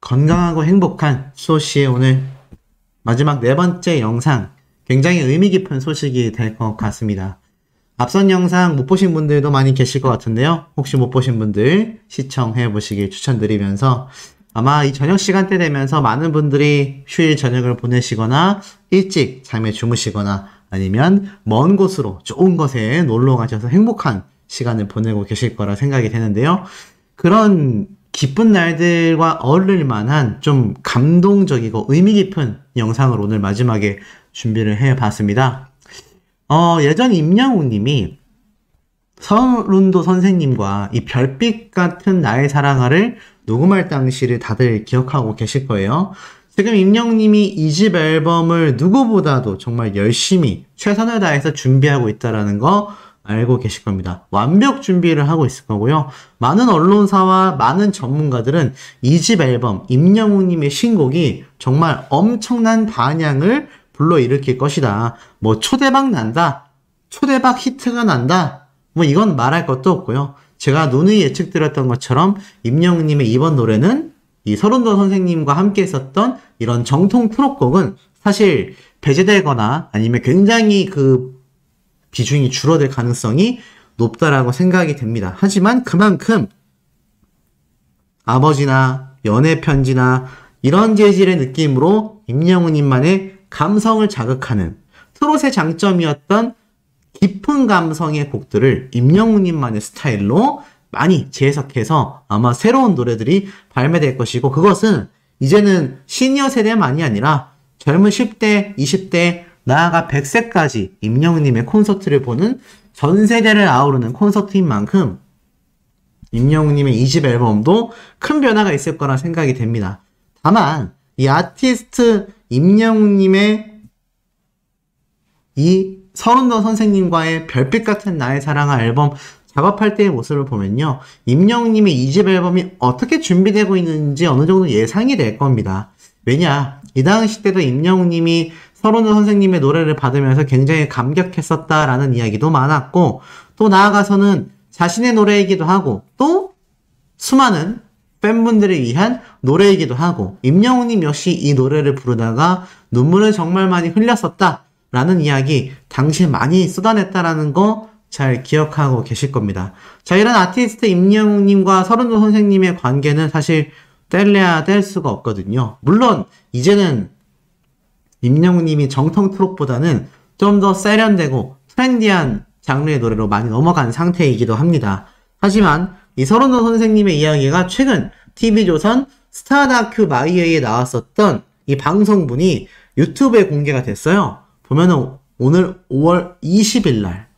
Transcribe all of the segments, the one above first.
건강하고 행복한 수호씨의 오늘 마지막 네 번째 영상, 굉장히 의미 깊은 소식이 될 것 같습니다. 앞선 영상 못 보신 분들도 많이 계실 것 같은데요. 혹시 못 보신 분들 시청해 보시길 추천드리면서, 아마 이 저녁 시간대 되면서 많은 분들이 휴일 저녁을 보내시거나 일찍 잠에 주무시거나 아니면 먼 곳으로 좋은 곳에 놀러 가셔서 행복한 시간을 보내고 계실 거라 생각이 되는데요. 그런 기쁜 날들과 어울릴 만한 좀 감동적이고 의미 깊은 영상을 오늘 마지막에 준비를 해봤습니다. 예전 임영웅 님이 서른도 선생님과 이 별빛 같은 나의 사랑아를 녹음할 당시를 다들 기억하고 계실 거예요. 지금 임영웅 님이 2집 앨범을 누구보다도 정말 열심히 최선을 다해서 준비하고 있다는 거 알고 계실 겁니다. 완벽 준비를 하고 있을 거고요. 많은 언론사와 많은 전문가들은 2집 앨범 임영웅 님의 신곡이 정말 엄청난 반향을 불러일으킬 것이다. 뭐 초대박 난다, 초대박 히트가 난다, 뭐 이건 말할 것도 없고요. 제가 누누이 예측드렸던 것처럼 임영웅 님의 이번 노래는 이 서른도 선생님과 함께 했었던 이런 정통 트롯곡은 사실 배제되거나 아니면 굉장히 그 비중이 줄어들 가능성이 높다라고 생각이 됩니다. 하지만 그만큼 아버지나 연애편지나 이런 재질의 느낌으로 임영웅 님만의 감성을 자극하는 트롯의 장점이었던 깊은 감성의 곡들을 임영웅 님만의 스타일로 많이 재해석해서 아마 새로운 노래들이 발매될 것이고, 그것은 이제는 시니어 세대만이 아니라 젊은 10대, 20대, 나아가 100세까지 임영웅 님의 콘서트를 보는 전 세대를 아우르는 콘서트인 만큼 임영웅 님의 2집 앨범도 큰 변화가 있을 거라 생각이 됩니다. 다만 이 아티스트 임영웅 님의 이 서른도 선생님과의 별빛 같은 나의 사랑아 앨범 작업할 때의 모습을 보면요, 임영웅 님의 2집 앨범이 어떻게 준비되고 있는지 어느 정도 예상이 될 겁니다. 왜냐, 이 당시 때도 임영웅 님이 서른도 선생님의 노래를 받으면서 굉장히 감격했었다라는 이야기도 많았고, 또 나아가서는 자신의 노래이기도 하고 또 수많은 팬분들을 위한 노래이기도 하고, 임영웅 님 역시 이 노래를 부르다가 눈물을 정말 많이 흘렸었다라는 이야기 당시에 많이 쏟아냈다라는 거 잘 기억하고 계실 겁니다. 자, 이런 아티스트 임영웅 님과 서른도 선생님의 관계는 사실 뗄래야 뗄 수가 없거든요. 물론 이제는 임영웅 님이 정통 트롯보다는 좀 더 세련되고 트렌디한 장르의 노래로 많이 넘어간 상태이기도 합니다. 하지만 이 서른도 선생님의 이야기가 최근 TV조선 스타다큐 마이웨이에 나왔었던 이 방송분이 유튜브에 공개가 됐어요. 보면은 오늘 5월 20일 날,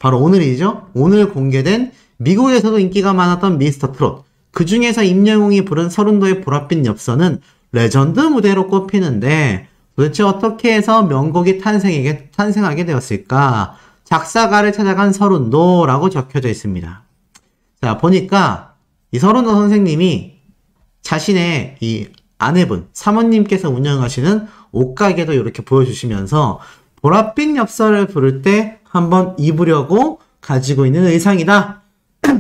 바로 오늘이죠? 오늘 공개된 미국에서도 인기가 많았던 미스터 트롯, 그 중에서 임영웅이 부른 서른도의 보랏빛 엽서는 레전드 무대로 꼽히는데, 도대체 어떻게 해서 명곡이 탄생하게 되었을까? 작사가를 찾아간 서른도라고 적혀져 있습니다. 자, 보니까 이 서른도 선생님이 자신의 이 아내분, 사모님께서 운영하시는 옷가게도 이렇게 보여주시면서 보랏빛 엽서를 부를 때 한번 입으려고 가지고 있는 의상이다,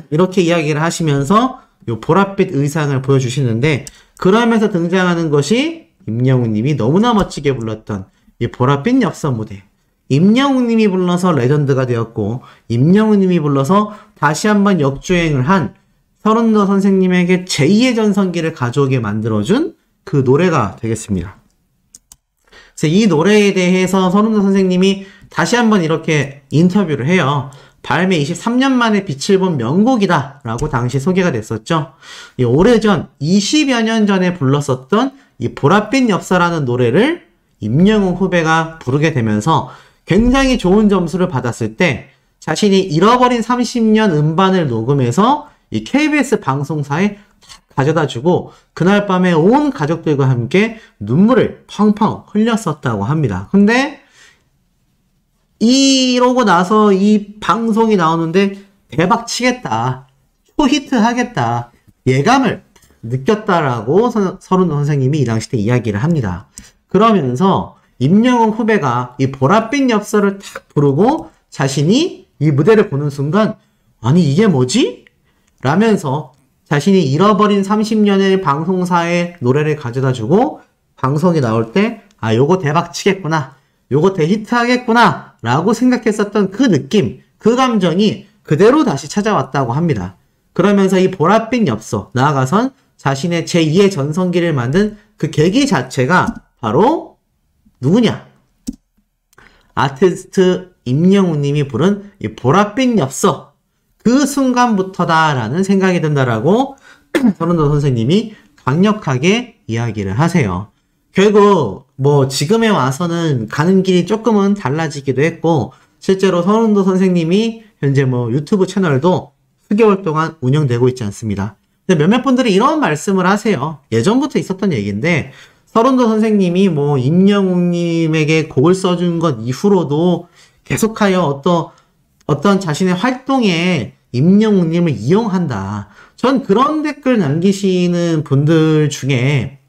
이렇게 이야기를 하시면서 이 보랏빛 의상을 보여주시는데, 그러면서 등장하는 것이 임영웅 님이 너무나 멋지게 불렀던 이 보랏빛 엽서 무대. 임영웅 님이 불러서 레전드가 되었고, 임영웅 님이 불러서 다시 한번 역주행을 한 서른도 선생님에게 제2의 전성기를 가져오게 만들어준 그 노래가 되겠습니다. 그래서 이 노래에 대해서 서른도 선생님이 다시 한번 이렇게 인터뷰를 해요. 발매 23년 만에 빛을 본 명곡이다 라고 당시 소개가 됐었죠. 이 오래전 20여 년 전에 불렀었던 이 보랏빛 엽서라는 노래를 임영웅 후배가 부르게 되면서 굉장히 좋은 점수를 받았을 때, 자신이 잃어버린 30년 음반을 녹음해서 이 KBS 방송사에 가져다주고 그날 밤에 온 가족들과 함께 눈물을 펑펑 흘렸었다고 합니다. 근데 이러고 나서 이 방송이 나오는데 대박 치겠다, 초히트 하겠다, 예감을 느꼈다라고 서른도 선생님이 이 당시 때 이야기를 합니다. 그러면서 임영웅 후배가 이 보랏빛 엽서를 탁 부르고 자신이 이 무대를 보는 순간, 아니 이게 뭐지? 라면서 자신이 잃어버린 30년의 방송사의 노래를 가져다 주고 방송이 나올 때 아, 요거 대박 치겠구나. 요거 대히트 하겠구나. 라고 생각했었던 그 느낌, 그 감정이 그대로 다시 찾아왔다고 합니다. 그러면서 이 보랏빛 엽서, 나아가선 자신의 제2의 전성기를 만든 그 계기 자체가 바로 누구냐? 아티스트 임영웅 님이 부른 이 보랏빛 엽서, 그 순간부터다라는 생각이 든다라고 서른도 선생님이 강력하게 이야기를 하세요. 결국 뭐 지금에 와서는 가는 길이 조금은 달라지기도 했고, 실제로 서른도 선생님이 현재 뭐 유튜브 채널도 수개월 동안 운영되고 있지 않습니다. 근데 몇몇 분들이 이런 말씀을 하세요. 예전부터 있었던 얘기인데, 서른도 선생님이 뭐 임영웅님에게 곡을 써준 것 이후로도 계속하여 어떤 자신의 활동에 임영웅님을 이용한다. 전 그런 댓글 남기시는 분들 중에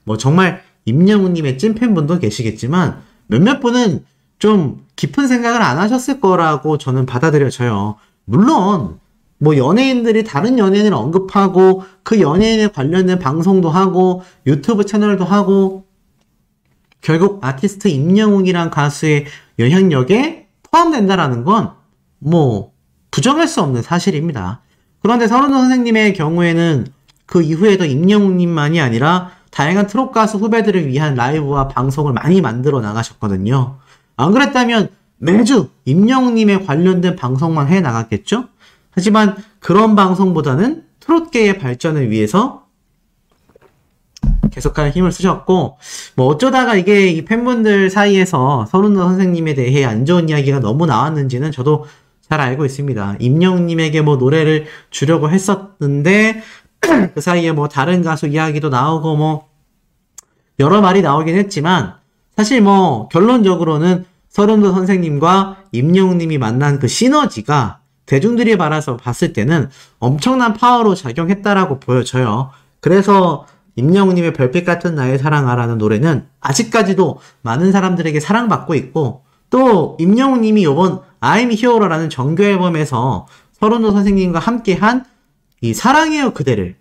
뭐 정말 임영웅님의 찐팬분도 계시겠지만 몇몇 분은 좀 깊은 생각을 안 하셨을 거라고 저는 받아들여져요. 물론 뭐 연예인들이 다른 연예인을 언급하고 그 연예인에 관련된 방송도 하고 유튜브 채널도 하고 결국 아티스트 임영웅이란 가수의 영향력에 포함된다라는 건 뭐 부정할 수 없는 사실입니다. 그런데 서른도 선생님의 경우에는 그 이후에도 임영웅님만이 아니라 다양한 트롯 가수 후배들을 위한 라이브와 방송을 많이 만들어 나가셨거든요. 안 그랬다면 매주 임영웅님에 관련된 방송만 해 나갔겠죠? 하지만 그런 방송보다는 트롯계의 발전을 위해서 계속하는 힘을 쓰셨고, 뭐 어쩌다가 이게 이 팬분들 사이에서 서른도 선생님에 대해 안 좋은 이야기가 너무 나왔는지는 저도 잘 알고 있습니다. 임영웅님에게 뭐 노래를 주려고 했었는데 그 사이에 뭐 다른 가수 이야기도 나오고 뭐 여러 말이 나오긴 했지만, 사실 뭐 결론적으로는 서른도 선생님과 임영웅님이 만난 그 시너지가 대중들이 바라서 봤을 때는 엄청난 파워로 작용했다라고 보여져요. 그래서 임영웅님의 별빛 같은 나의 사랑아라는 노래는 아직까지도 많은 사람들에게 사랑받고 있고, 또 임영웅님이 요번 I'm Hero라는 정규 앨범에서 서른도 선생님과 함께한 이 사랑해요 그대를,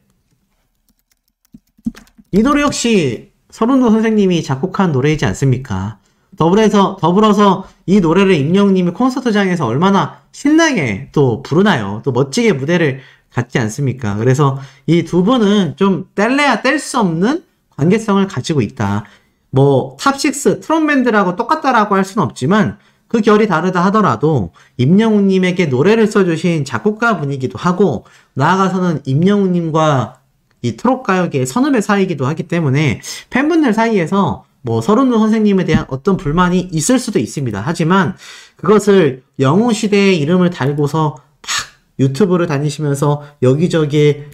이 노래 역시 서른도 선생님이 작곡한 노래이지 않습니까? 더불어서 이 노래를 임영웅님이 콘서트장에서 얼마나 신나게 또 부르나요? 또 멋지게 무대를 갖지 않습니까? 그래서 이 두 분은 좀 뗄래야 뗄 수 없는 관계성을 가지고 있다. 뭐 탑6 트롯밴드라고 똑같다라고 할 수는 없지만 그 결이 다르다 하더라도 임영웅님에게 노래를 써주신 작곡가 분이기도 하고, 나아가서는 임영웅님과 이 트롯 가요계의 선후배 사이이기도 하기 때문에 팬분들 사이에서 뭐 서른도 선생님에 대한 어떤 불만이 있을 수도 있습니다. 하지만 그것을 영웅시대의 이름을 달고서 막 유튜브를 다니시면서 여기저기에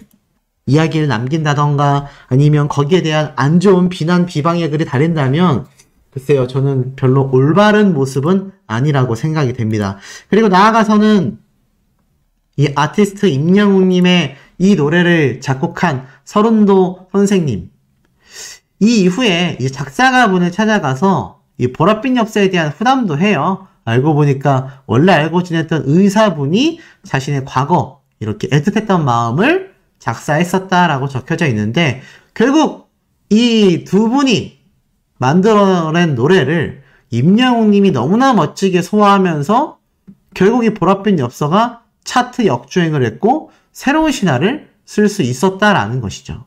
이야기를 남긴다던가 아니면 거기에 대한 안 좋은 비난 비방의 글을 달린다면 글쎄요, 저는 별로 올바른 모습은 아니라고 생각이 됩니다. 그리고 나아가서는 이 아티스트 임영웅님의 이 노래를 작곡한 서른도 선생님, 이 이후에 이 작사가분을 찾아가서 이 보랏빛 엽서에 대한 후담도 해요. 알고 보니까 원래 알고 지냈던 의사분이 자신의 과거 이렇게 애틋했던 마음을 작사했었다라고 적혀져 있는데, 결국 이 두 분이 만들어낸 노래를 임영웅님이 너무나 멋지게 소화하면서 결국 이 보랏빛 엽서가 차트 역주행을 했고 새로운 신화를 쓸 수 있었다라는 것이죠.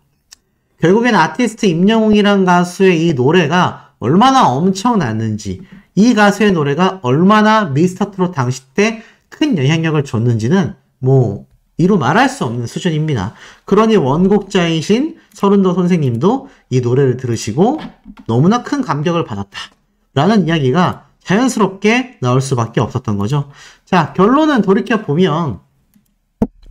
결국엔 아티스트 임영웅이란 가수의 이 노래가 얼마나 엄청났는지, 이 가수의 노래가 얼마나 미스터트롯 당시 때 큰 영향력을 줬는지는 뭐 이루 말할 수 없는 수준입니다. 그러니 원곡자이신 서른도 선생님도 이 노래를 들으시고 너무나 큰 감격을 받았다 라는 이야기가 자연스럽게 나올 수밖에 없었던 거죠. 자, 결론은 돌이켜보면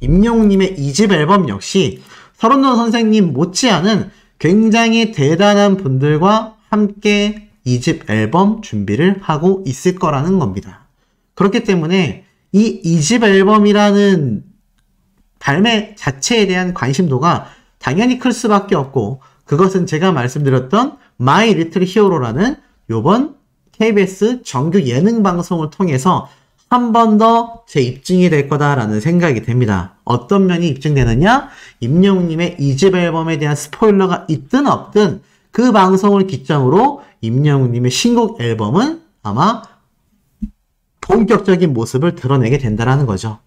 임영웅님의 2집 앨범 역시 서른도 선생님 못지않은 굉장히 대단한 분들과 함께 2집 앨범 준비를 하고 있을 거라는 겁니다. 그렇기 때문에 이 2집 앨범이라는 발매 자체에 대한 관심도가 당연히 클 수밖에 없고, 그것은 제가 말씀드렸던 My Little Hero라는 요번 KBS 정규 예능 방송을 통해서 한 번 더 재입증이 될 거다라는 생각이 됩니다. 어떤 면이 입증되느냐? 임영웅님의 2집 앨범에 대한 스포일러가 있든 없든 그 방송을 기점으로 임영웅님의 신곡 앨범은 아마 본격적인 모습을 드러내게 된다는 거죠.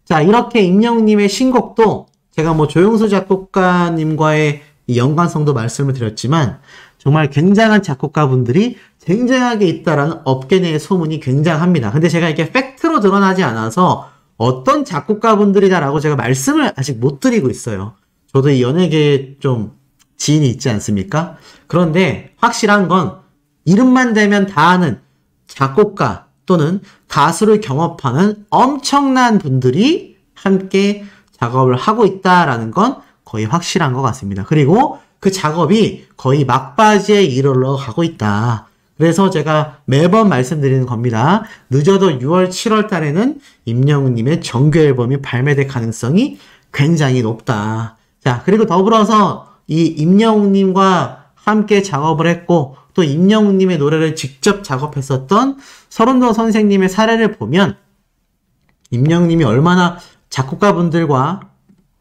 자, 이렇게 임영웅님의 신곡도 제가 뭐 조용수 작곡가님과의 이 연관성도 말씀을 드렸지만 정말 굉장한 작곡가분들이 쟁쟁하게 있다라는 업계 내의 소문이 굉장합니다. 근데 제가 이게 팩트로 드러나지 않아서 어떤 작곡가분들이다라고 제가 말씀을 아직 못 드리고 있어요. 저도 이 연예계에 좀 지인이 있지 않습니까? 그런데 확실한 건 이름만 대면 다 아는 작곡가 또는 가수를 경업하는 엄청난 분들이 함께 작업을 하고 있다라는 건 거의 확실한 것 같습니다. 그리고 그 작업이 거의 막바지에 이르러 가고 있다. 그래서 제가 매번 말씀드리는 겁니다. 늦어도 6월, 7월 달에는 임영웅님의 정규 앨범이 발매될 가능성이 굉장히 높다. 자, 그리고 더불어서 이 임영웅님과 함께 작업을 했고 또 임영웅님의 노래를 직접 작업했었던 서른도 선생님의 사례를 보면 임영웅님이 얼마나 작곡가분들과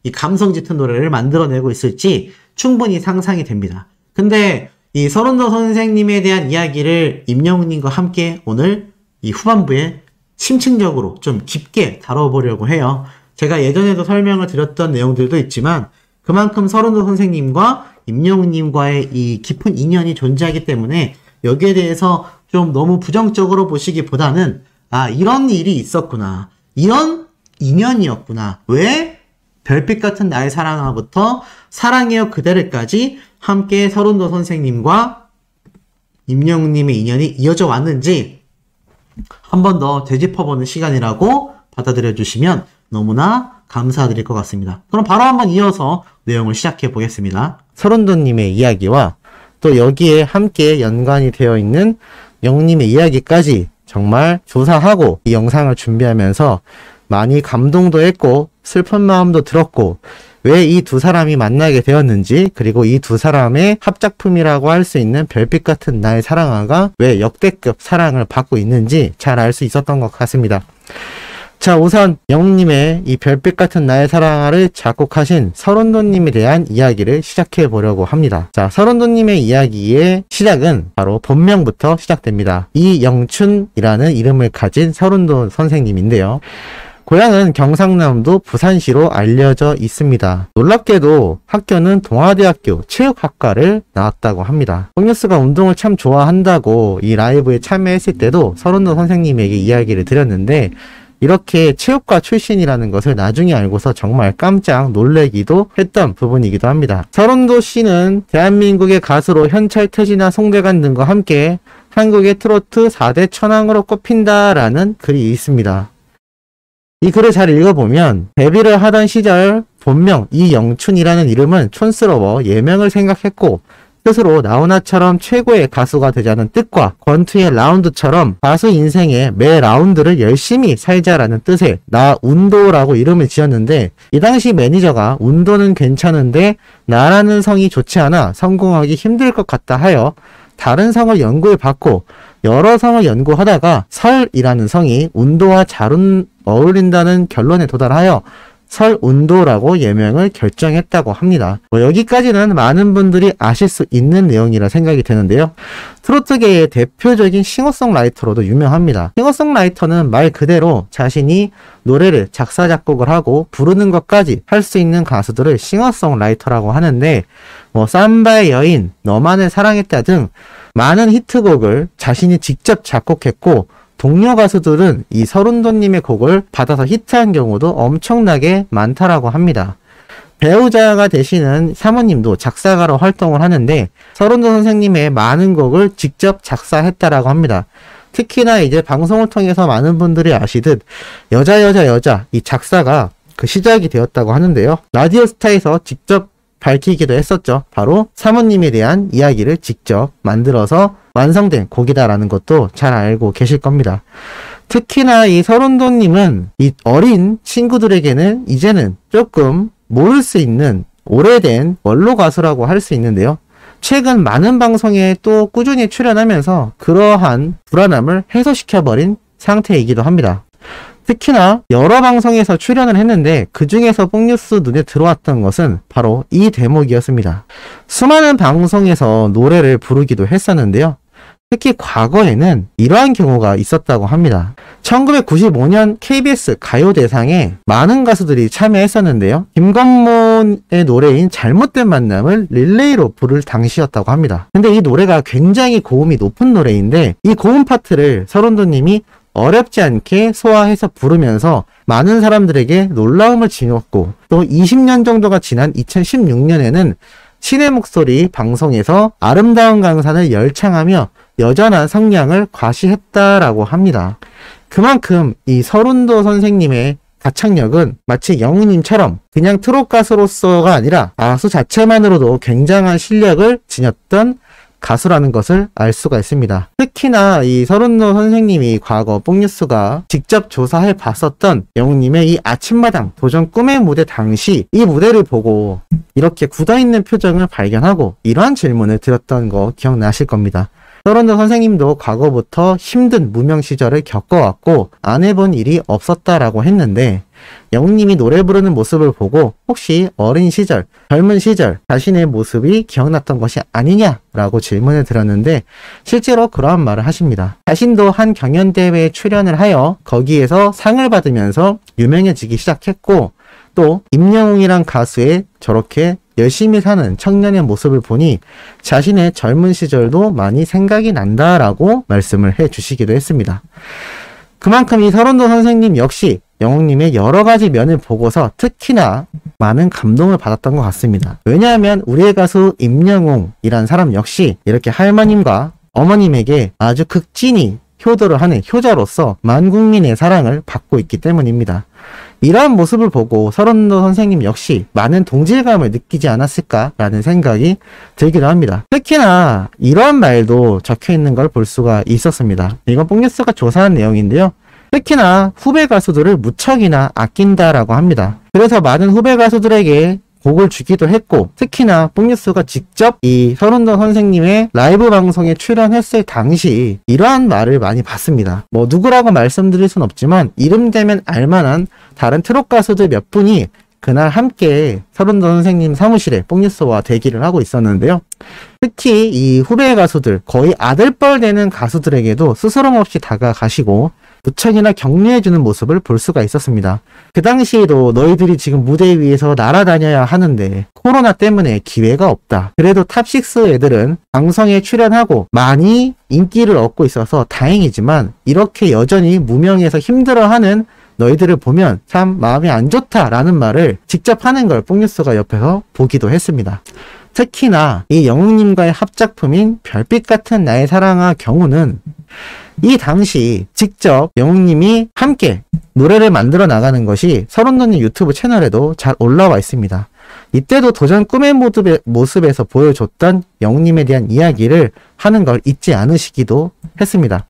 이 감성 짙은 노래를 만들어내고 있을지 충분히 상상이 됩니다. 근데 이 서른도 선생님에 대한 이야기를 임영웅님과 함께 오늘 이 후반부에 심층적으로 좀 깊게 다뤄보려고 해요. 제가 예전에도 설명을 드렸던 내용들도 있지만 그만큼 서른도 선생님과 임영웅님과의 이 깊은 인연이 존재하기 때문에 여기에 대해서 좀 너무 부정적으로 보시기보다는 아, 이런 일이 있었구나. 이런 인연이었구나. 왜? 별빛 같은 나의 사랑아부터 사랑해요 그대를까지 함께 서른도 선생님과 임영웅님의 인연이 이어져 왔는지 한 번 더 되짚어보는 시간이라고 받아들여 주시면 너무나 감사드릴 것 같습니다. 그럼 바로 한번 이어서 내용을 시작해 보겠습니다. 서른도님의 이야기와 또 여기에 함께 연관이 되어 있는 영웅님의 이야기까지 정말 조사하고 이 영상을 준비하면서 많이 감동도 했고 슬픈 마음도 들었고 왜 이 두 사람이 만나게 되었는지 그리고 이 두 사람의 합작품이라고 할 수 있는 별빛 같은 나의 사랑아가 왜 역대급 사랑을 받고 있는지 잘 알 수 있었던 것 같습니다. 자, 우선 영웅님의 이 별빛 같은 나의 사랑아를 작곡하신 서른도님에 대한 이야기를 시작해 보려고 합니다. 자, 서른도님의 이야기의 시작은 바로 본명부터 시작됩니다. 이영춘이라는 이름을 가진 서른도 선생님인데요. 고향은 경상남도 부산시로 알려져 있습니다. 놀랍게도 학교는 동아대학교 체육학과를 나왔다고 합니다. 홍뉴스가 운동을 참 좋아한다고 이 라이브에 참여했을 때도 서른도 선생님에게 이야기를 드렸는데 이렇게 체육과 출신이라는 것을 나중에 알고서 정말 깜짝 놀래기도 했던 부분이기도 합니다. 서른도 씨는 대한민국의 가수로 현찰, 태진아, 송대관 등과 함께 한국의 트로트 4대 천왕으로 꼽힌다라는 글이 있습니다. 이 글을 잘 읽어보면 데뷔를 하던 시절 본명 이영춘이라는 이름은 촌스러워 예명을 생각했고 스스로 나훈아처럼 최고의 가수가 되자는 뜻과 권투의 라운드처럼 가수 인생의 매 라운드를 열심히 살자라는 뜻의 나운도라고 이름을 지었는데 이 당시 매니저가 운도는 괜찮은데 나라는 성이 좋지 않아 성공하기 힘들 것 같다 하여 다른 성을 연구해 봤고 여러 성을 연구하다가 설이라는 성이 운도와 잘 어울린다는 결론에 도달하여 설운도라고 예명을 결정했다고 합니다. 여기까지는 많은 분들이 아실 수 있는 내용이라 생각이 되는데요. 트로트계의 대표적인 싱어송라이터로도 유명합니다. 싱어송라이터는 말 그대로 자신이 노래를 작사 작곡을 하고 부르는 것까지 할 수 있는 가수들을 싱어송라이터라고 하는데 삼바의 여인, 너만을 사랑했다 등 많은 히트곡을 자신이 직접 작곡했고 동료 가수들은 이 서른도님의 곡을 받아서 히트한 경우도 엄청나게 많다라고 합니다. 배우자가 되시는 사모님도 작사가로 활동을 하는데 서른도 선생님의 많은 곡을 직접 작사했다라고 합니다. 특히나 이제 방송을 통해서 많은 분들이 아시듯 여자 이 작사가 그 시작이 되었다고 하는데요. 라디오스타에서 직접 밝히기도 했었죠. 바로 사모님에 대한 이야기를 직접 만들어서 완성된 곡이다라는 것도 잘 알고 계실 겁니다. 특히나 이 서른도님은 이 어린 친구들에게는 이제는 조금 모를 수 있는 오래된 원로 가수라고 할 수 있는데요. 최근 많은 방송에 또 꾸준히 출연하면서 그러한 불안함을 해소시켜버린 상태이기도 합니다. 특히나 여러 방송에서 출연을 했는데 그 중에서 뽕뉴스 눈에 들어왔던 것은 바로 이 대목이었습니다. 수많은 방송에서 노래를 부르기도 했었는데요. 특히 과거에는 이러한 경우가 있었다고 합니다. 1995년 KBS 가요대상에 많은 가수들이 참여했었는데요. 김건모의 노래인 잘못된 만남을 릴레이로 부를 당시였다고 합니다. 근데 이 노래가 굉장히 고음이 높은 노래인데 이 고음 파트를 서른도님이 어렵지 않게 소화해서 부르면서 많은 사람들에게 놀라움을 지녔고 또 20년 정도가 지난 2016년에는 신의 목소리 방송에서 아름다운 강산을 열창하며 여전한 성량을 과시했다라고 합니다. 그만큼 이 서른도 선생님의 가창력은 마치 영웅님처럼 그냥 트롯 가수로서가 아니라 가수 자체만으로도 굉장한 실력을 지녔던 가수라는 것을 알 수가 있습니다. 특히나 이 서른도 선생님이 과거 뽕뉴스가 직접 조사해 봤었던 영웅님의 이 아침마당 도전 꿈의 무대 당시 이 무대를 보고 이렇게 굳어있는 표정을 발견하고 이러한 질문을 드렸던 거 기억나실 겁니다. 서른도 선생님도 과거부터 힘든 무명 시절을 겪어왔고 안 해본 일이 없었다라고 했는데 영웅님이 노래 부르는 모습을 보고 혹시 어린 시절, 젊은 시절 자신의 모습이 기억났던 것이 아니냐라고 질문을 드렸는데 실제로 그러한 말을 하십니다. 자신도 한 경연대회에 출연을 하여 거기에서 상을 받으면서 유명해지기 시작했고 또 임영웅이란 가수의 저렇게 열심히 사는 청년의 모습을 보니 자신의 젊은 시절도 많이 생각이 난다라고 말씀을 해주시기도 했습니다. 그만큼 이 서른도 선생님 역시 영웅님의 여러 가지 면을 보고서 특히나 많은 감동을 받았던 것 같습니다. 왜냐하면 우리의 가수 임영웅이란 사람 역시 이렇게 할머님과 어머님에게 아주 극진히 효도를 하는 효자로서 만국민의 사랑을 받고 있기 때문입니다. 이러한 모습을 보고 서른도 선생님 역시 많은 동질감을 느끼지 않았을까라는 생각이 들기도 합니다. 특히나 이러한 말도 적혀있는 걸 볼 수가 있었습니다. 이건 뽕뉴스가 조사한 내용인데요. 특히나 후배 가수들을 무척이나 아낀다라고 합니다. 그래서 많은 후배 가수들에게 곡을 주기도 했고 특히나 뽕뉴스가 직접 이 서른도 선생님의 라이브 방송에 출연했을 당시 이러한 말을 많이 봤습니다. 뭐 누구라고 말씀드릴 순 없지만 이름 되면 알만한 다른 트롯 가수들 몇 분이 그날 함께 서른도 선생님 사무실에 뽕뉴스와 대기를 하고 있었는데요. 특히 이 후배 가수들 거의 아들뻘 되는 가수들에게도 스스럼 없이 다가가시고 무척이나 격려해주는 모습을 볼 수가 있었습니다. 그 당시에도 너희들이 지금 무대 위에서 날아다녀야 하는데 코로나 때문에 기회가 없다. 그래도 탑6 애들은 방송에 출연하고 많이 인기를 얻고 있어서 다행이지만 이렇게 여전히 무명해서 힘들어하는 너희들을 보면 참 마음이 안 좋다라는 말을 직접 하는 걸 뽕뉴스가 옆에서 보기도 했습니다. 특히나 이 영웅님과의 합작품인 별빛 같은 나의 사랑아 경우는 이 당시 직접 영웅님이 함께 노래를 만들어 나가는 것이 서른도님 유튜브 채널에도 잘 올라와 있습니다. 이때도 도전 꿈의 모습에서 보여줬던 영웅님에 대한 이야기를 하는 걸 잊지 않으시기도 했습니다.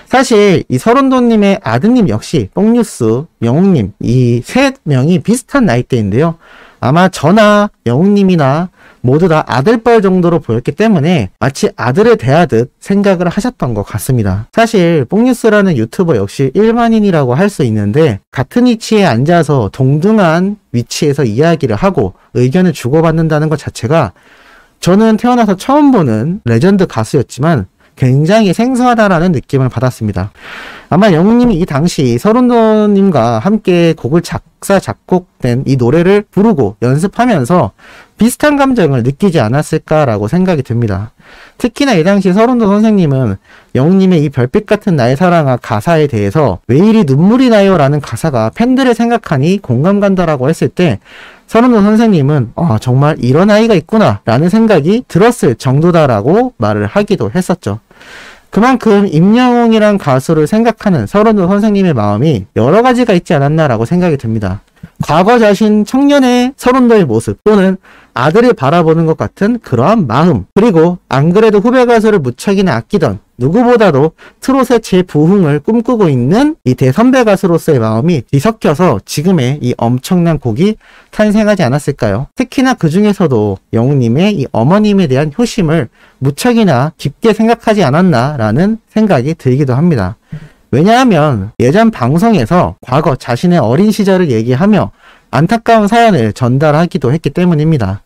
사실 이 서른도님의 아드님 역시 뽕뉴스, 영웅님 이 세 명이 비슷한 나이대인데요. 아마 저나 영웅님이나 모두 다 아들뻘 정도로 보였기 때문에 마치 아들을 대하듯 생각을 하셨던 것 같습니다. 사실 뽕뉴스라는 유튜버 역시 일반인이라고 할 수 있는데 같은 위치에 앉아서 동등한 위치에서 이야기를 하고 의견을 주고받는다는 것 자체가 저는 태어나서 처음 보는 레전드 가수였지만 굉장히 생소하다라는 느낌을 받았습니다. 아마 영웅님이 이 당시 서른도님과 함께 곡을 작사 작곡된 이 노래를 부르고 연습하면서 비슷한 감정을 느끼지 않았을까라고 생각이 듭니다. 특히나 이 당시 서른도 선생님은 영웅님의 이 별빛 같은 나의 사랑아 가사에 대해서 왜 이리 눈물이 나요 라는 가사가 팬들을 생각하니 공감 간다라고 했을 때 서른도 선생님은 정말 이런 아이가 있구나 라는 생각이 들었을 정도다라고 말을 하기도 했었죠. 그만큼 임영웅이란 가수를 생각하는 서른도 선생님의 마음이 여러 가지가 있지 않았나라고 생각이 듭니다. 과거 자신 청년의 서른도의 모습 또는 아들을 바라보는 것 같은 그러한 마음, 그리고 안 그래도 후배 가수를 무척이나 아끼던 누구보다도 트롯의 재부흥을 꿈꾸고 있는 이 대선배 가수로서의 마음이 뒤섞여서 지금의 이 엄청난 곡이 탄생하지 않았을까요? 특히나 그 중에서도 영웅님의 이 어머님에 대한 효심을 무척이나 깊게 생각하지 않았나라는 생각이 들기도 합니다. 왜냐하면 예전 방송에서 과거 자신의 어린 시절을 얘기하며 안타까운 사연을 전달하기도 했기 때문입니다.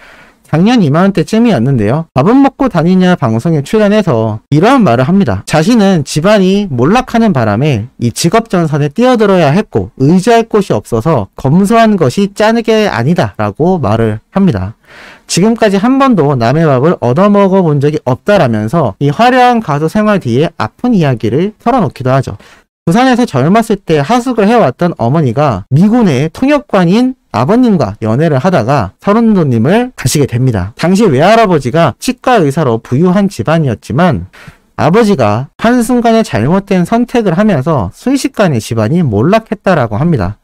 작년 이맘때쯤이었는데요. 밥은 먹고 다니냐 방송에 출연해서 이러한 말을 합니다. 자신은 집안이 몰락하는 바람에 이 직업전선에 뛰어들어야 했고 의지할 곳이 없어서 검소한 것이 짜는 게 아니다 라고 말을 합니다. 지금까지 한 번도 남의 밥을 얻어먹어 본 적이 없다라면서 이 화려한 가수 생활 뒤에 아픈 이야기를 털어놓기도 하죠. 부산에서 젊었을 때 하숙을 해왔던 어머니가 미군의 통역관인 아버님과 연애를 하다가 서른도님을 가시게 됩니다. 당시 외할아버지가 치과 의사로 부유한 집안이었지만 아버지가 한순간에 잘못된 선택을 하면서 순식간에 집안이 몰락했다라고 합니다.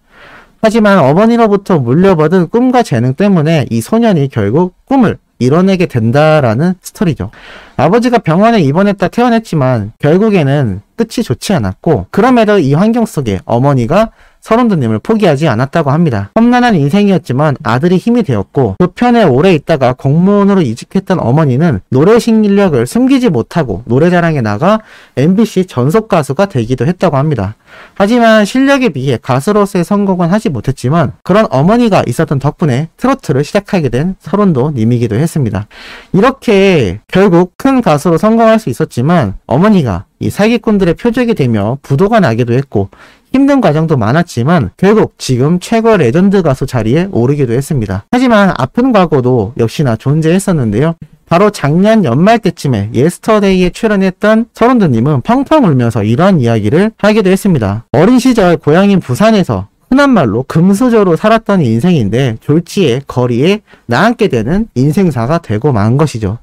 하지만 어머니로부터 물려받은 꿈과 재능 때문에 이 소년이 결국 꿈을 이뤄내게 된다라는 스토리죠. 아버지가 병원에 입원했다 퇴원했지만 결국에는 끝이 좋지 않았고 그럼에도 이 환경 속에 어머니가 서른도님을 포기하지 않았다고 합니다. 험난한 인생이었지만 아들이 힘이 되었고 그 편에 오래 있다가 공무원으로 이직했던 어머니는 노래 실력을 숨기지 못하고 노래자랑에 나가 MBC 전속 가수가 되기도 했다고 합니다. 하지만 실력에 비해 가수로서의 성공은 하지 못했지만 그런 어머니가 있었던 덕분에 트로트를 시작하게 된 서른도님이기도 했습니다. 이렇게 결국 큰 가수로 성공할 수 있었지만 어머니가 이 사기꾼들의 표적이 되며 부도가 나기도 했고 힘든 과정도 많았지만 결국 지금 최고 레전드 가수 자리에 오르기도 했습니다. 하지만 아픈 과거도 역시나 존재했었는데요. 바로 작년 연말 때쯤에 예스터데이에 출연했던 서른도님은 펑펑 울면서 이러한 이야기를 하기도 했습니다. 어린 시절 고향인 부산에서 흔한 말로 금수저로 살았던 인생인데 졸지에 거리에 나앉게 되는 인생사가 되고 만 것이죠.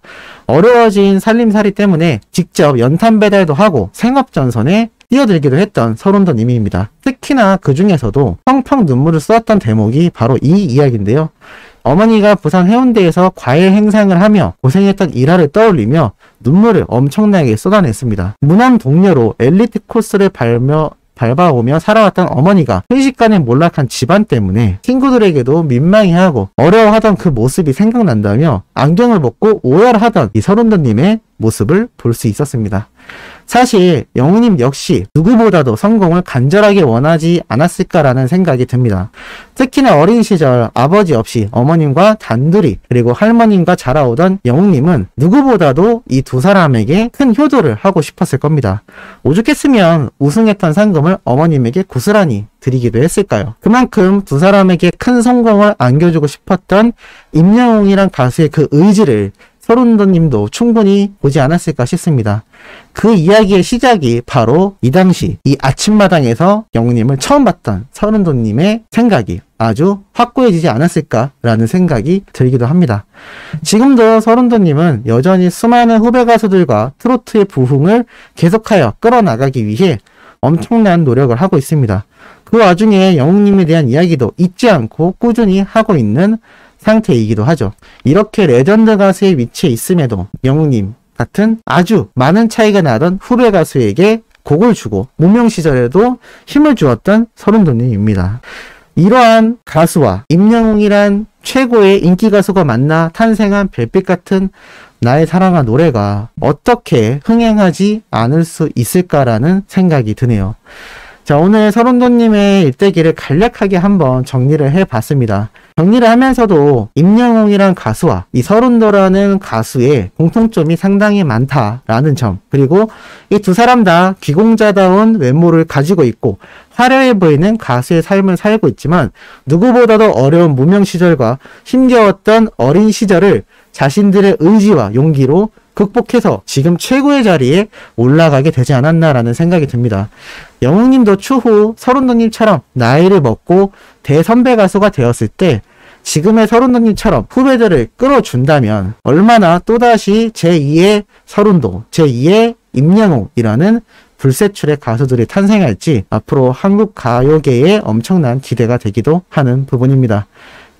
어려워진 살림살이 때문에 직접 연탄 배달도 하고 생업전선에 뛰어들기도 했던 서른도님입니다. 특히나 그 중에서도 펑펑 눈물을 쏟았던 대목이 바로 이 이야기인데요. 어머니가 부산 해운대에서 과일 행상을 하며 고생했던 일화를 떠올리며 눈물을 엄청나게 쏟아냈습니다. 무난 동료로 엘리트 코스를 밟아오며 살아왔던 어머니가 순식간에 몰락한 집안 때문에 친구들에게도 민망해하고 어려워하던 그 모습이 생각난다며 안경을 벗고 오열하던 이 서른도님의 모습을 볼 수 있었습니다. 사실 영웅님 역시 누구보다도 성공을 간절하게 원하지 않았을까라는 생각이 듭니다. 특히나 어린 시절 아버지 없이 어머님과 단둘이 그리고 할머님과 자라오던 영웅님은 누구보다도 이 두 사람에게 큰 효도를 하고 싶었을 겁니다. 오죽했으면 우승했던 상금을 어머님에게 고스란히 드리기도 했을까요? 그만큼 두 사람에게 큰 성공을 안겨주고 싶었던 임영웅이란 가수의 그 의지를 서른도님도 충분히 보지 않았을까 싶습니다. 그 이야기의 시작이 바로 이 당시 이 아침마당에서 영웅님을 처음 봤던 서른도님의 생각이 아주 확고해지지 않았을까라는 생각이 들기도 합니다. 지금도 서른도님은 여전히 수많은 후배 가수들과 트로트의 부흥을 계속하여 끌어나가기 위해 엄청난 노력을 하고 있습니다. 그 와중에 영웅님에 대한 이야기도 잊지 않고 꾸준히 하고 있는 상태이기도 하죠. 이렇게 레전드 가수의 위치에 있음에도 영웅님 같은 아주 많은 차이가 나던 후배 가수에게 곡을 주고 무명 시절에도 힘을 주었던 서른도님입니다. 이러한 가수와 임영웅이란 최고의 인기 가수가 만나 탄생한 별빛 같은 나의 사랑한 노래가 어떻게 흥행하지 않을 수 있을까라는 생각이 드네요. 자, 오늘 서른도님의 일대기를 간략하게 한번 정리를 해봤습니다. 정리를 하면서도 임영웅이란 가수와 이 서른도라는 가수의 공통점이 상당히 많다라는 점, 그리고 이 두 사람 다 귀공자다운 외모를 가지고 있고 화려해 보이는 가수의 삶을 살고 있지만 누구보다도 어려운 무명 시절과 힘겨웠던 어린 시절을 자신들의 의지와 용기로 극복해서 지금 최고의 자리에 올라가게 되지 않았나라는 생각이 듭니다. 영웅님도 추후 서른도님처럼 나이를 먹고 대선배 가수가 되었을 때 지금의 서른도님처럼 후배들을 끌어준다면 얼마나 또다시 제2의 서른도, 제2의 임영웅이라는 불세출의 가수들이 탄생할지 앞으로 한국 가요계에 엄청난 기대가 되기도 하는 부분입니다.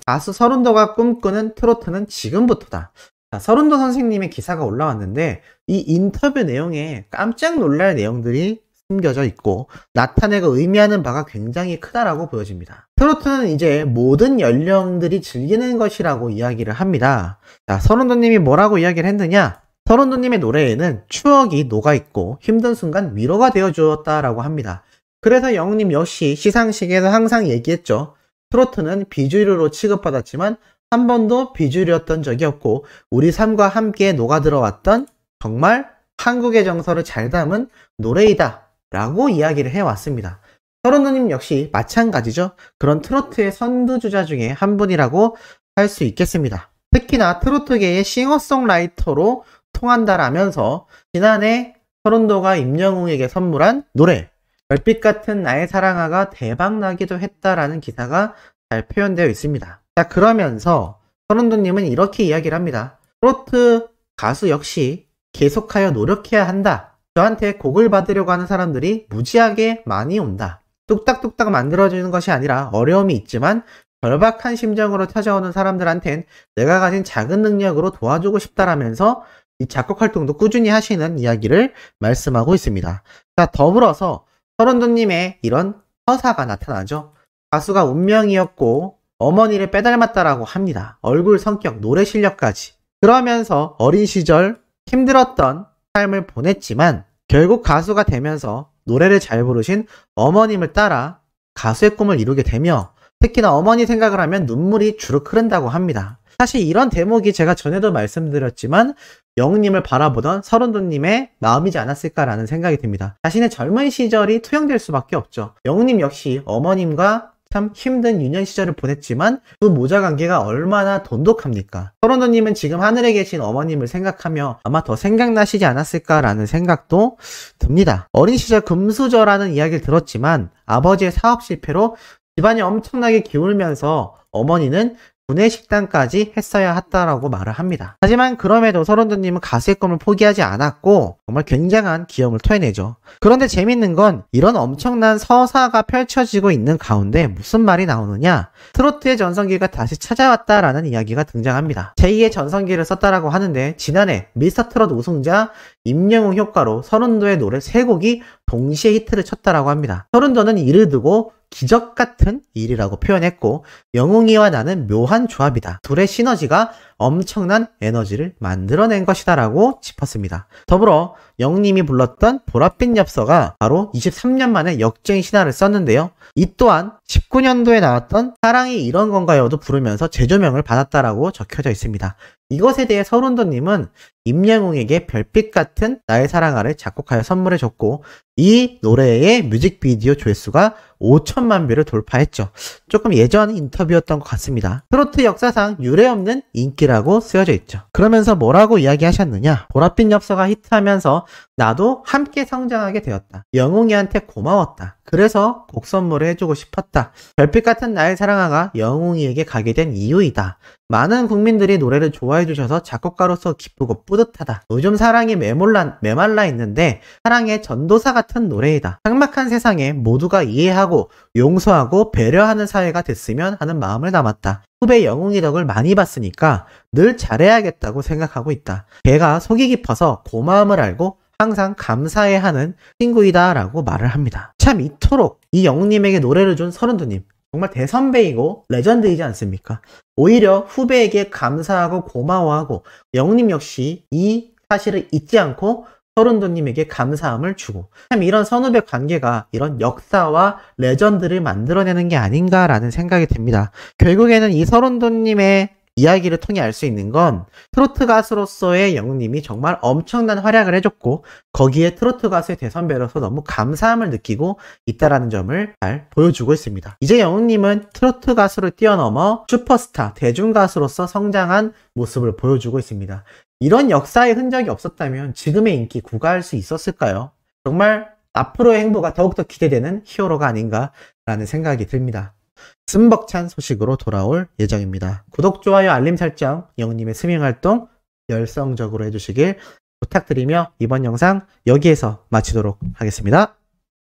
가수 서른도가 꿈꾸는 트로트는 지금부터다. 자, 서른도 선생님의 기사가 올라왔는데 이 인터뷰 내용에 깜짝 놀랄 내용들이 숨겨져 있고 나타내고 의미하는 바가 굉장히 크다라고 보여집니다. 트로트는 이제 모든 연령들이 즐기는 것이라고 이야기를 합니다. 자, 서른도님이 뭐라고 이야기를 했느냐? 서른도님의 노래에는 추억이 녹아있고 힘든 순간 위로가 되어 주었다라고 합니다. 그래서 영웅님 역시 시상식에서 항상 얘기했죠. 트로트는 비주류로 취급받았지만 한 번도 비주류였던 적이 없고 우리 삶과 함께 녹아들어왔던 정말 한국의 정서를 잘 담은 노래이다 라고 이야기를 해왔습니다. 서른도님 역시 마찬가지죠. 그런 트로트의 선두주자 중에 한 분이라고 할 수 있겠습니다. 특히나 트로트계의 싱어송라이터로 통한다라면서 지난해 서른도가 임영웅에게 선물한 노래 별빛 같은 나의 사랑아가 대박나기도 했다라는 기사가 잘 표현되어 있습니다. 자, 그러면서 서른도님은 이렇게 이야기를 합니다. 트로트 가수 역시 계속하여 노력해야 한다. 저한테 곡을 받으려고 하는 사람들이 무지하게 많이 온다. 뚝딱뚝딱 만들어주는 것이 아니라 어려움이 있지만 절박한 심정으로 찾아오는 사람들한텐 내가 가진 작은 능력으로 도와주고 싶다라면서 이 작곡 활동도 꾸준히 하시는 이야기를 말씀하고 있습니다. 자, 더불어서 서른도님의 이런 서사가 나타나죠. 가수가 운명이었고 어머니를 빼닮았다라고 합니다. 얼굴, 성격, 노래 실력까지. 그러면서 어린 시절 힘들었던 삶을 보냈지만 결국 가수가 되면서 노래를 잘 부르신 어머님을 따라 가수의 꿈을 이루게 되며 특히나 어머니 생각을 하면 눈물이 주르륵 흐른다고 합니다. 사실 이런 대목이 제가 전에도 말씀드렸지만 영웅님을 바라보던 서른도님의 마음이지 않았을까라는 생각이 듭니다. 자신의 젊은 시절이 투영될 수밖에 없죠. 영웅님 역시 어머님과 참 힘든 유년 시절을 보냈지만 그 모자 관계가 얼마나 돈독합니까? 서른도님은 지금 하늘에 계신 어머님을 생각하며 아마 더 생각나시지 않았을까라는 생각도 듭니다. 어린 시절 금수저라는 이야기를 들었지만 아버지의 사업 실패로 집안이 엄청나게 기울면서 어머니는 구내식당까지 했어야 했다라고 말을 합니다. 하지만 그럼에도 서른도님은 가수의 꿈을 포기하지 않았고 정말 굉장한 기염을 토해내죠. 그런데 재밌는 건 이런 엄청난 서사가 펼쳐지고 있는 가운데 무슨 말이 나오느냐, 트로트의 전성기가 다시 찾아왔다라는 이야기가 등장합니다. 제2의 전성기를 썼다라고 하는데 지난해 미스터트롯 우승자 임영웅 효과로 서른도의 노래 3곡이 동시에 히트를 쳤다라고 합니다. 서른도는 이를 두고 기적 같은 일이라고 표현했고 영웅이와 나는 묘한 조합이다. 둘의 시너지가 엄청난 에너지를 만들어낸 것이다 라고 짚었습니다. 더불어 영웅님이 불렀던 보랏빛 엽서가 바로 23년 만에 역주행 신화를 썼는데요. 이 또한 19년도에 나왔던 사랑이 이런 건가요도 부르면서 재조명을 받았다라고 적혀져 있습니다. 이것에 대해 서른도님은 임영웅에게 별빛 같은 나의 사랑아를 작곡하여 선물해줬고 이 노래의 뮤직비디오 조회수가 5천만 뷰를 돌파했죠. 조금 예전 인터뷰였던 것 같습니다. 트로트 역사상 유례없는 인기라고 쓰여져 있죠. 그러면서 뭐라고 이야기하셨느냐, 보랏빛 엽서가 히트하면서 나도 함께 성장하게 되었다. 영웅이한테 고마웠다. 그래서 곡 선물을 해주고 싶었다. 별빛 같은 나의 사랑아가 영웅이에게 가게 된 이유이다. 많은 국민들이 노래를 좋아해 주셔서 작곡가로서 기쁘고 뿌듯하다. 요즘 사랑이 메말라 있는데 사랑의 전도사 같은 노래이다. 삭막한 세상에 모두가 이해하고 용서하고 배려하는 사회가 됐으면 하는 마음을 담았다. 후배 영웅이 덕을 많이 봤으니까 늘 잘해야겠다고 생각하고 있다. 걔가 속이 깊어서 고마움을 알고 항상 감사해 하는 친구이다 라고 말을 합니다. 참 이토록 이 영웅님에게 노래를 준 서른도님 정말 대선배이고 레전드이지 않습니까? 오히려 후배에게 감사하고 고마워하고 영웅님 역시 이 사실을 잊지 않고 서른도님에게 감사함을 주고 참 이런 선후배 관계가 이런 역사와 레전드를 만들어내는 게 아닌가라는 생각이 듭니다. 결국에는 이 서른도님의 이야기를 통해 알 수 있는 건 트로트 가수로서의 영웅님이 정말 엄청난 활약을 해줬고 거기에 트로트 가수의 대선배로서 너무 감사함을 느끼고 있다라는 점을 잘 보여주고 있습니다. 이제 영웅님은 트로트 가수를 뛰어넘어 슈퍼스타 대중가수로서 성장한 모습을 보여주고 있습니다. 이런 역사의 흔적이 없었다면 지금의 인기 구가할 수 있었을까요? 정말 앞으로의 행보가 더욱더 기대되는 히어로가 아닌가라는 생각이 듭니다. 쓴벅찬 소식으로 돌아올 예정입니다. 구독, 좋아요, 알림 설정, 영웅님의 스밍 활동 열성적으로 해주시길 부탁드리며 이번 영상 여기에서 마치도록 하겠습니다.